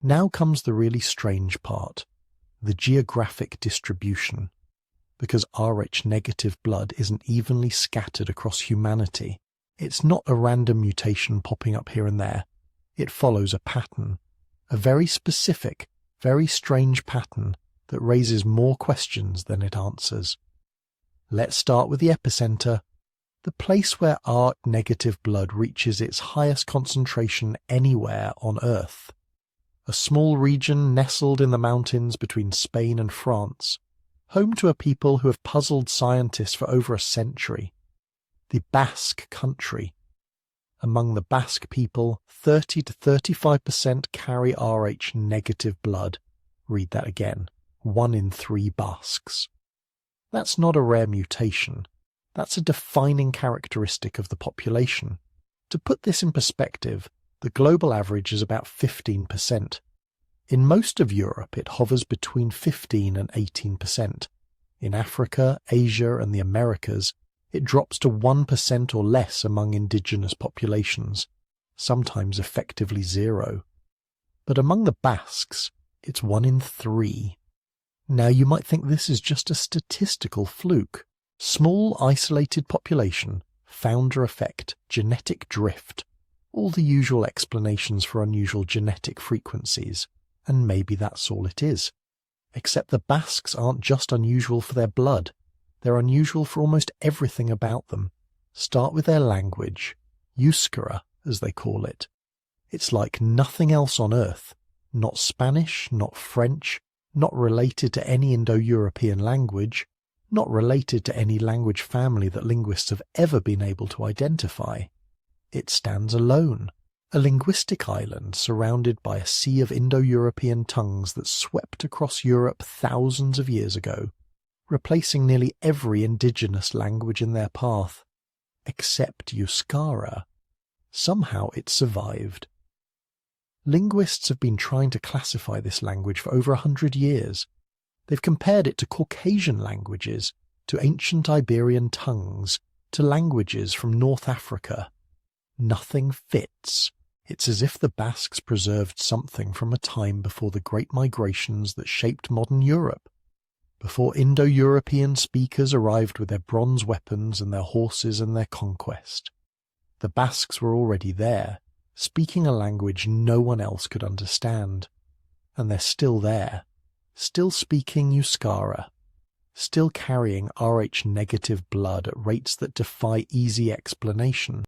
Now comes the really strange part, the geographic distribution. Because Rh negative blood isn't evenly scattered across humanity, it's not a random mutation popping up here and there. It follows a pattern, a very specific, very strange pattern that raises more questions than it answers. Let's start with the epicenter, the place where Rh negative blood reaches its highest concentration anywhere on Earth. A small region nestled in the mountains between Spain and France, home to a people who have puzzled scientists for over a century. The Basque country. Among the Basque people, 30 to 35% carry Rh negative blood. Read that again. 1 in 3 Basques. That's not a rare mutation. That's a defining characteristic of the population. To put this in perspective, the global average is about 15%. In most of Europe, it hovers between 15 and 18%. In Africa, Asia, and the Americas, it drops to 1% or less among indigenous populations, sometimes effectively 0. But among the Basques, it's 1 in 3. Now you might think this is just a statistical fluke. Small, isolated population, founder effect, genetic drift, all the usual explanations for unusual genetic frequencies, and maybe that's all it is. Except the Basques aren't just unusual for their blood, they're unusual for almost everything about them. Start with their language, Euskara, as they call it. It's like nothing else on Earth, not Spanish, not French, not related to any Indo-European language, not related to any language family that linguists have ever been able to identify. It stands alone, a linguistic island surrounded by a sea of Indo-European tongues that swept across Europe thousands of years ago, replacing nearly every indigenous language in their path, except Euskara. Somehow it survived. Linguists have been trying to classify this language for over 100 years. They've compared it to Caucasian languages, to ancient Iberian tongues, to languages from North Africa. Nothing fits. It's as if the Basques preserved something from a time before the great migrations that shaped modern Europe, before Indo-European speakers arrived with their bronze weapons and their horses and their conquest. The Basques were already there, speaking a language no one else could understand. And they're still there, still speaking Euskara, still carrying Rh negative blood at rates that defy easy explanation.